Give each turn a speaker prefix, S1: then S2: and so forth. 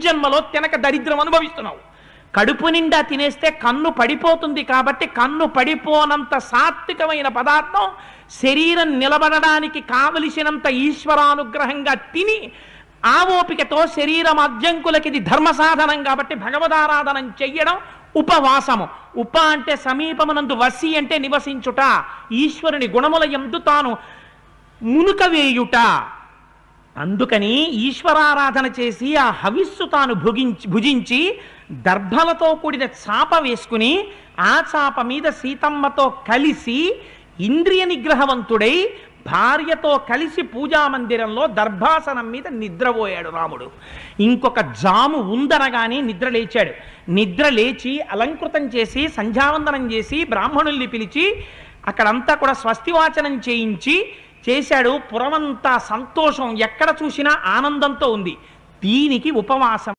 S1: జన్మలో తినక దరిద్రం అనుభవిస్తున్నావు. కడుపు నిండా తినేస్తే కన్ను పడిపోతుంది కాబట్టి కన్ను పడిపోనంత సాత్వికమైన పదార్థం శరీరం నిలబడడానికి కావలసినంత ఈశ్వరానుగ్రహంగా తిని ఆ ఓపికతో శరీరం అద్యంకులకి ఇది ధర్మ సాధనం కాబట్టి భగవదారాధనం చెయ్యడం ఉపవాసము. ఉప అంటే సమీపమునందు, వసి అంటే నివసించుట, ఈశ్వరుని గుణముల యందు తాను మునుక వేయుట. అందుకని ఈశ్వరారాధన చేసి ఆ హవిస్సు తాను భుజించి దర్భలతో కూడిన చాప వేసుకుని ఆ చాప మీద సీతమ్మతో కలిసి ఇంద్రియ నిగ్రహవంతుడై భార్యతో కలిసి పూజామందిరంలో దర్భాసనం మీద నిద్రపోయాడు రాముడు. ఇంకొక జాము ఉందనగానే నిద్ర లేచాడు. నిద్ర లేచి అలంకృతం చేసి సంధ్యావందనం చేసి బ్రాహ్మణుల్ని పిలిచి అక్కడంతా కూడా స్వస్తివాచనం చేశాడు. పురమంతా సంతోషం, ఎక్కడ చూసినా ఆనందంతో ఉంది. దీనికి ఉపవాసం